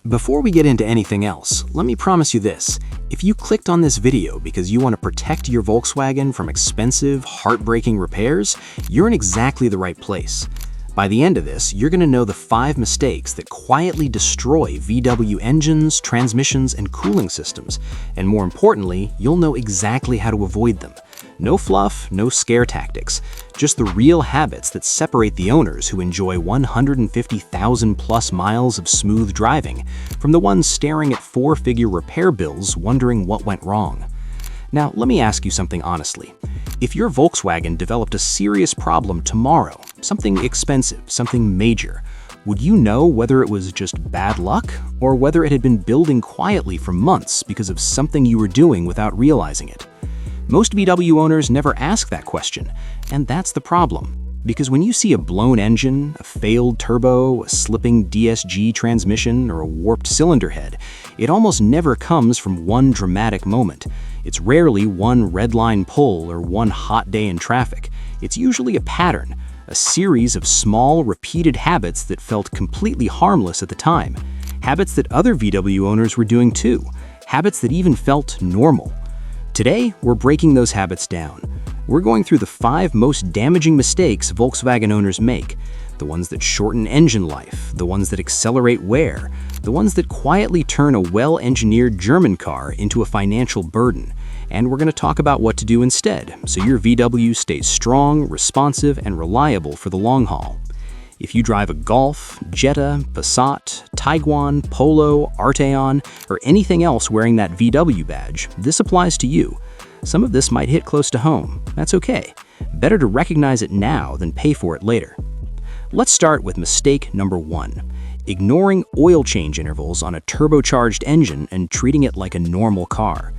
Before we get into anything else, let me promise you this. If you clicked on this video because you want to protect your Volkswagen from expensive, heartbreaking repairs, you're in exactly the right place. By the end of this, you're going to know the 5 mistakes that quietly destroy VW engines, transmissions, and cooling systems. And more importantly, you'll know exactly how to avoid them. No fluff, no scare tactics, just the real habits that separate the owners who enjoy 150,000 plus miles of smooth driving from the ones staring at 4-figure repair bills wondering what went wrong. Now, let me ask you something honestly. If your Volkswagen developed a serious problem tomorrow, something expensive, something major, would you know whether it was just bad luck or whether it had been building quietly for months because of something you were doing without realizing it? Most VW owners never ask that question, and that's the problem. Because when you see a blown engine, a failed turbo, a slipping DSG transmission, or a warped cylinder head, it almost never comes from one dramatic moment. It's rarely one red line pull or one hot day in traffic. It's usually a pattern, a series of small, repeated habits that felt completely harmless at the time. Habits that other VW owners were doing too. Habits that even felt normal. Today, we're breaking those habits down. We're going through the 5 most damaging mistakes Volkswagen owners make. The ones that shorten engine life, the ones that accelerate wear, the ones that quietly turn a well-engineered German car into a financial burden. And we're going to talk about what to do instead, so your VW stays strong, responsive, and reliable for the long haul. If you drive a Golf, Jetta, Passat, Tiguan, Polo, Arteon, or anything else wearing that VW badge, this applies to you. Some of this might hit close to home. That's okay. Better to recognize it now than pay for it later. Let's start with mistake number 1. Ignoring oil change intervals on a turbocharged engine and treating it like a normal car.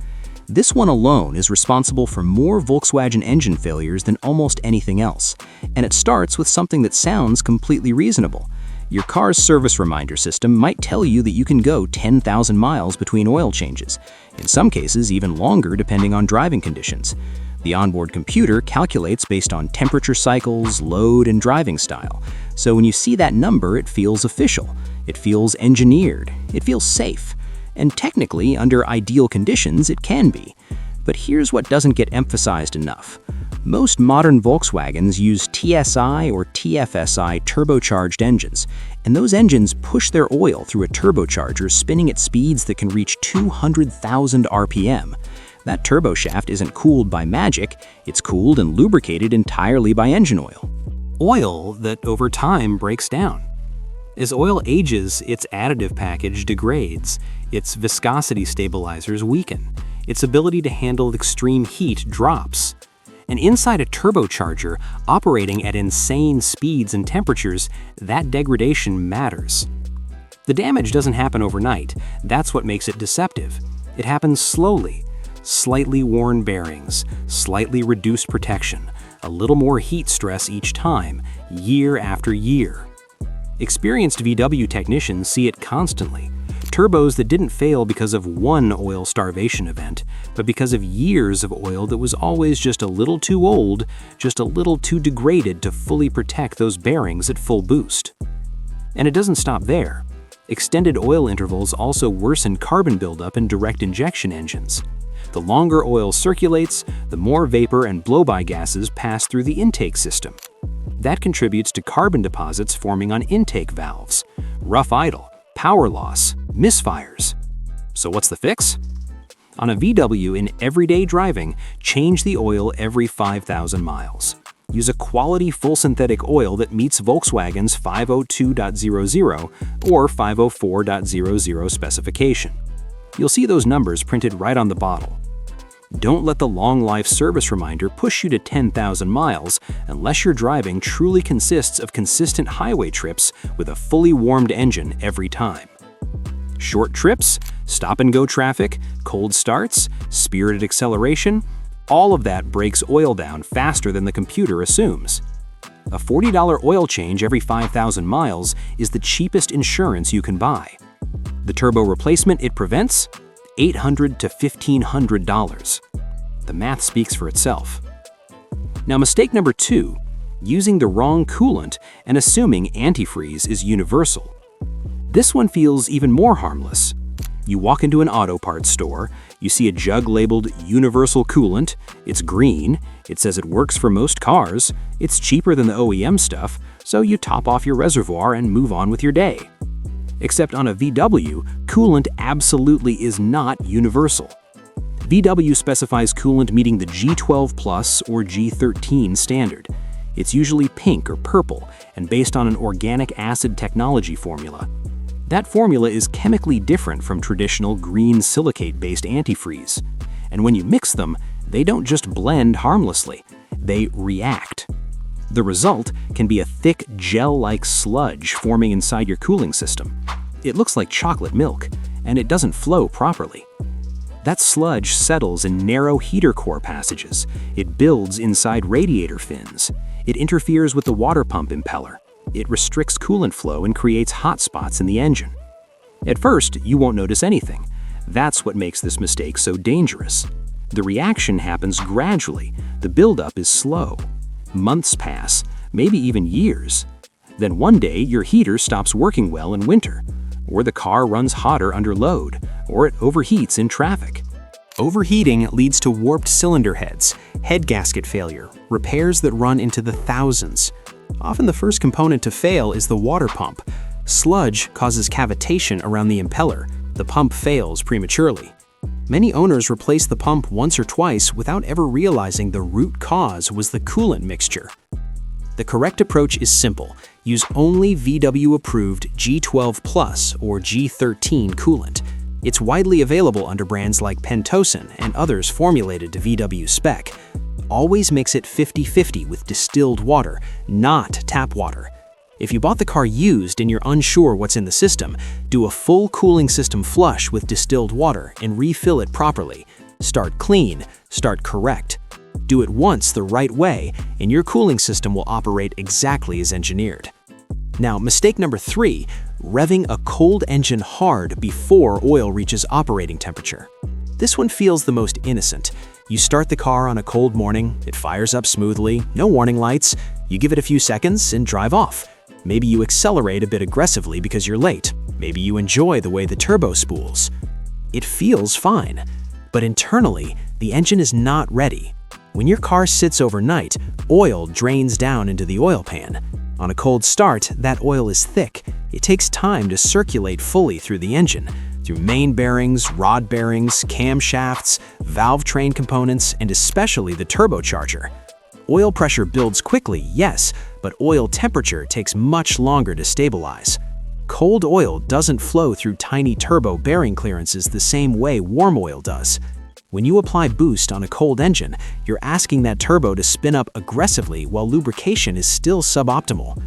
This one alone is responsible for more Volkswagen engine failures than almost anything else. And it starts with something that sounds completely reasonable. Your car's service reminder system might tell you that you can go 10,000 miles between oil changes, in some cases even longer depending on driving conditions. The onboard computer calculates based on temperature cycles, load, and driving style. So when you see that number, it feels official. It feels engineered. It feels safe. And technically, under ideal conditions, it can be. But here's what doesn't get emphasized enough. Most modern Volkswagens use TSI or TFSI turbocharged engines, and those engines push their oil through a turbocharger spinning at speeds that can reach 200,000 RPM. That turboshaft isn't cooled by magic, it's cooled and lubricated entirely by engine oil. Oil that over time breaks down. As oil ages, its additive package degrades, its viscosity stabilizers weaken, its ability to handle extreme heat drops. And inside a turbocharger, operating at insane speeds and temperatures, that degradation matters. The damage doesn't happen overnight. That's what makes it deceptive. It happens slowly. Slightly worn bearings, slightly reduced protection, a little more heat stress each time, year after year. Experienced VW technicians see it constantly. Turbos that didn't fail because of one oil starvation event, but because of years of oil that was always just a little too old, just a little too degraded to fully protect those bearings at full boost. And it doesn't stop there. Extended oil intervals also worsen carbon buildup in direct injection engines. The longer oil circulates, the more vapor and blow-by gases pass through the intake system. That contributes to carbon deposits forming on intake valves, rough idle, power loss, misfires. So what's the fix? On a VW in everyday driving, change the oil every 5,000 miles. Use a quality full synthetic oil that meets Volkswagen's 502.00 or 504.00 specification. You'll see those numbers printed right on the bottle. Don't let the long life service reminder push you to 10,000 miles unless your driving truly consists of consistent highway trips with a fully warmed engine every time. Short trips, stop-and-go traffic, cold starts, spirited acceleration, all of that breaks oil down faster than the computer assumes. A $40 oil change every 5,000 miles is the cheapest insurance you can buy. The turbo replacement it prevents? $800 to $1,500. The math speaks for itself. Now, mistake number 2, using the wrong coolant and assuming antifreeze is universal. This one feels even more harmless. You walk into an auto parts store, you see a jug labeled Universal Coolant, it's green, it says it works for most cars, it's cheaper than the OEM stuff, so you top off your reservoir and move on with your day. Except on a VW, coolant absolutely is not universal. VW specifies coolant meeting the G12 Plus or G13 standard. It's usually pink or purple and based on an organic acid technology formula. That formula is chemically different from traditional green silicate-based antifreeze. And when you mix them, they don't just blend harmlessly, they react. The result can be a thick, gel-like sludge forming inside your cooling system. It looks like chocolate milk, and it doesn't flow properly. That sludge settles in narrow heater core passages. It builds inside radiator fins. It interferes with the water pump impeller. It restricts coolant flow and creates hot spots in the engine. At first, you won't notice anything. That's what makes this mistake so dangerous. The reaction happens gradually. The buildup is slow. Months pass, maybe even years. Then one day, your heater stops working well in winter, or the car runs hotter under load, or it overheats in traffic. Overheating leads to warped cylinder heads, head gasket failure, repairs that run into the thousands. Often the first component to fail is the water pump. Sludge causes cavitation around the impeller. The pump fails prematurely. Many owners replace the pump once or twice without ever realizing the root cause was the coolant mixture. The correct approach is simple. Use only VW-approved G12 Plus or G13 coolant. It's widely available under brands like Pentosan and others formulated to VW spec. Always mix it 50-50 with distilled water, not tap water. If you bought the car used and you're unsure what's in the system, do a full cooling system flush with distilled water and refill it properly. Start clean, start correct. Do it once the right way, and your cooling system will operate exactly as engineered. Now, mistake number 3, revving a cold engine hard before oil reaches operating temperature. This one feels the most innocent. You start the car on a cold morning, it fires up smoothly, no warning lights, you give it a few seconds and drive off. Maybe you accelerate a bit aggressively because you're late. Maybe you enjoy the way the turbo spools. It feels fine, but internally, the engine is not ready. When your car sits overnight, oil drains down into the oil pan. On a cold start, that oil is thick. It takes time to circulate fully through the engine, through main bearings, rod bearings, camshafts, valve train components, and especially the turbocharger. Oil pressure builds quickly, yes, but oil temperature takes much longer to stabilize. Cold oil doesn't flow through tiny turbo bearing clearances the same way warm oil does. When you apply boost on a cold engine, you're asking that turbo to spin up aggressively while lubrication is still suboptimal.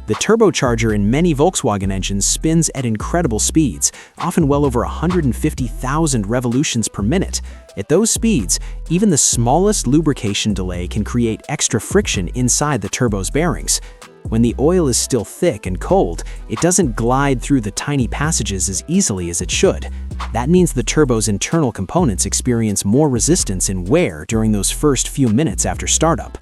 The turbocharger in many Volkswagen engines spins at incredible speeds, often well over 150,000 revolutions per minute. At those speeds, even the smallest lubrication delay can create extra friction inside the turbo's bearings. When the oil is still thick and cold, it doesn't glide through the tiny passages as easily as it should. That means the turbo's internal components experience more resistance and wear during those first few minutes after startup.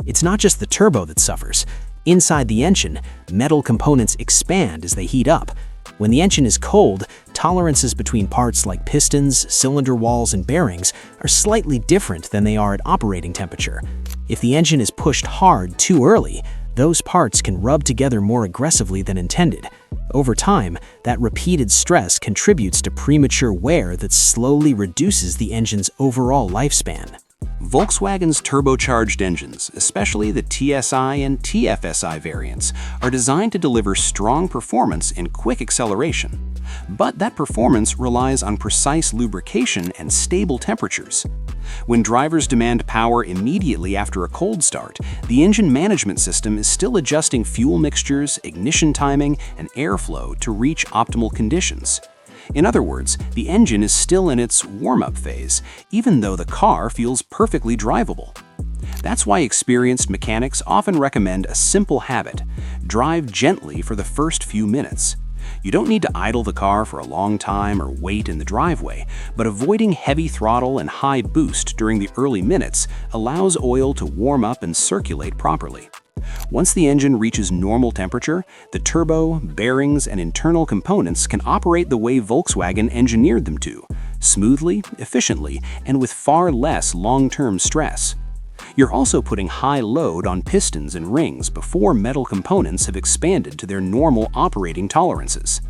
It's not just the turbo that suffers. Inside the engine, metal components expand as they heat up. When the engine is cold, tolerances between parts like pistons, cylinder walls, and bearings are slightly different than they are at operating temperature. If the engine is pushed hard too early, those parts can rub together more aggressively than intended. Over time, that repeated stress contributes to premature wear that slowly reduces the engine's overall lifespan. Volkswagen's turbocharged engines, especially the TSI and TFSI variants, are designed to deliver strong performance and quick acceleration. But that performance relies on precise lubrication and stable temperatures. When drivers demand power immediately after a cold start, the engine management system is still adjusting fuel mixtures, ignition timing, and airflow to reach optimal conditions. In other words, the engine is still in its warm-up phase, even though the car feels perfectly drivable. That's why experienced mechanics often recommend a simple habit: drive gently for the first few minutes. You don't need to idle the car for a long time or wait in the driveway, but avoiding heavy throttle and high boost during the early minutes allows oil to warm up and circulate properly. Once the engine reaches normal temperature, the turbo, bearings, and internal components can operate the way Volkswagen engineered them to, smoothly, efficiently, and with far less long-term stress. You're also putting high load on pistons and rings before metal components have expanded to their normal operating tolerances.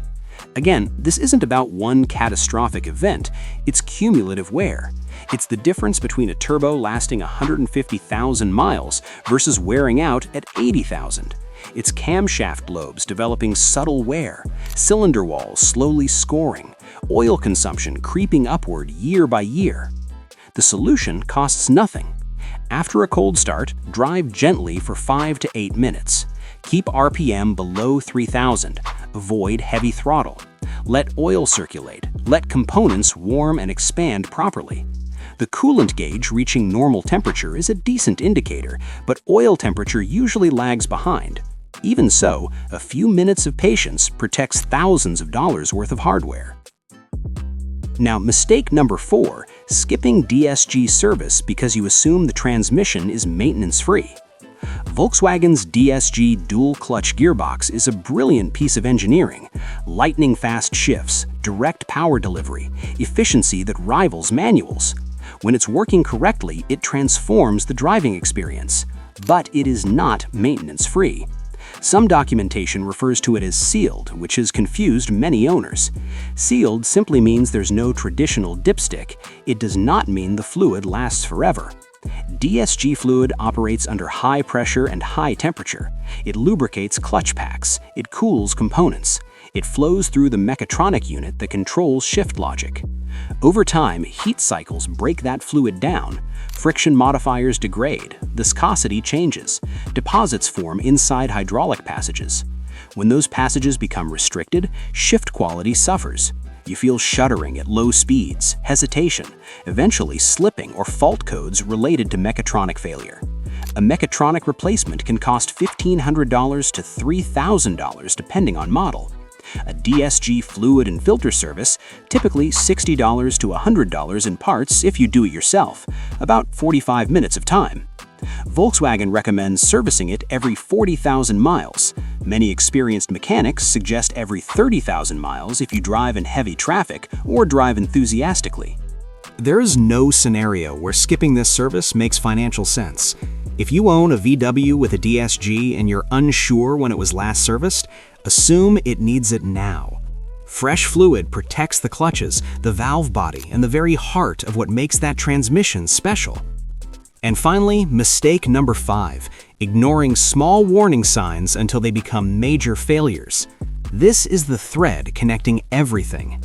Again, this isn't about one catastrophic event, it's cumulative wear. It's the difference between a turbo lasting 150,000 miles versus wearing out at 80,000. It's camshaft lobes developing subtle wear, cylinder walls slowly scoring, oil consumption creeping upward year by year. The solution costs nothing. After a cold start, drive gently for 5 to 8 minutes. Keep RPM below 3,000. Avoid heavy throttle. Let oil circulate. Let components warm and expand properly. The coolant gauge reaching normal temperature is a decent indicator, but oil temperature usually lags behind. Even so, a few minutes of patience protects thousands of dollars worth of hardware. Now, mistake number 4, skipping DSG service because you assume the transmission is maintenance-free. Volkswagen's DSG dual-clutch gearbox is a brilliant piece of engineering. Lightning-fast shifts, direct power delivery, efficiency that rivals manuals. When it's working correctly, it transforms the driving experience. But it is not maintenance-free. Some documentation refers to it as sealed, which has confused many owners. Sealed simply means there's no traditional dipstick. It does not mean the fluid lasts forever. DSG fluid operates under high pressure and high temperature. It lubricates clutch packs. It cools components. It flows through the mechatronic unit that controls shift logic. Over time, heat cycles break that fluid down. Friction modifiers degrade, viscosity changes, deposits form inside hydraulic passages. When those passages become restricted, shift quality suffers. You feel shuddering at low speeds, hesitation, eventually slipping or fault codes related to mechatronic failure. A mechatronic replacement can cost $1,500 to $3,000 depending on model. A DSG fluid and filter service, typically $60 to $100 in parts if you do it yourself, about 45 minutes of time. Volkswagen recommends servicing it every 40,000 miles. Many experienced mechanics suggest every 30,000 miles if you drive in heavy traffic or drive enthusiastically. There is no scenario where skipping this service makes financial sense. If you own a VW with a DSG and you're unsure when it was last serviced, assume it needs it now. Fresh fluid protects the clutches, the valve body, and the very heart of what makes that transmission special. And finally, mistake number 5, ignoring small warning signs until they become major failures. This is the thread connecting everything.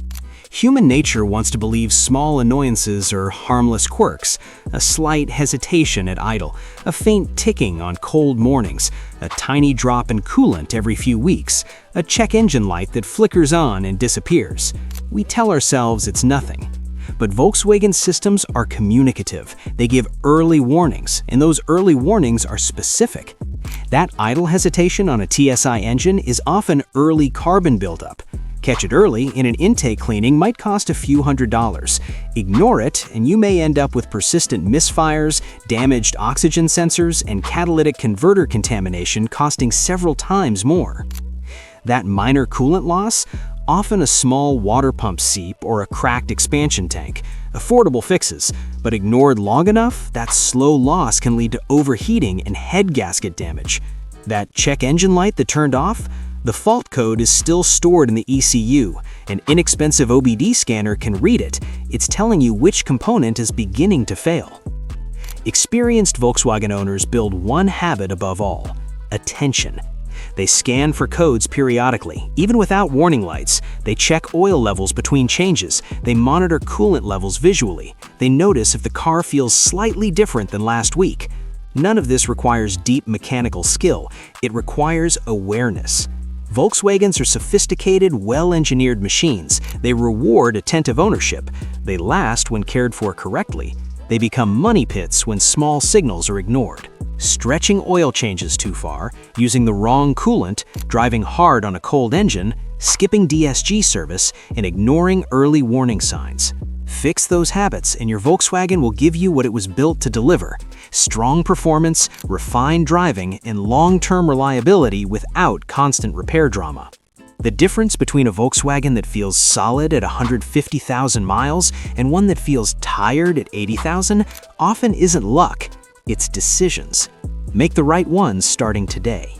Human nature wants to believe small annoyances are harmless quirks, a slight hesitation at idle, a faint ticking on cold mornings, a tiny drop in coolant every few weeks, a check engine light that flickers on and disappears. We tell ourselves it's nothing. But Volkswagen systems are communicative. They give early warnings, and those early warnings are specific. That idle hesitation on a TSI engine is often early carbon buildup. Catch it early in an intake cleaning might cost a few $100s. Ignore it, and you may end up with persistent misfires, damaged oxygen sensors, and catalytic converter contamination costing several times more. That minor coolant loss? Often a small water pump seep or a cracked expansion tank. Affordable fixes, but ignored long enough, that slow loss can lead to overheating and head gasket damage. That check engine light that turned off? The fault code is still stored in the ECU. An inexpensive OBD scanner can read it. It's telling you which component is beginning to fail. Experienced Volkswagen owners build one habit above all: attention. They scan for codes periodically, even without warning lights. They check oil levels between changes. They monitor coolant levels visually. They notice if the car feels slightly different than last week. None of this requires deep mechanical skill. It requires awareness. Volkswagens are sophisticated, well-engineered machines. They reward attentive ownership. They last when cared for correctly. They become money pits when small signals are ignored. Stretching oil changes too far, using the wrong coolant, driving hard on a cold engine, skipping DSG service, and ignoring early warning signs. Fix those habits and your Volkswagen will give you what it was built to deliver: strong performance, refined driving, and long-term reliability without constant repair drama. The difference between a Volkswagen that feels solid at 150,000 miles and one that feels tired at 80,000 often isn't luck, it's decisions. Make the right ones starting today.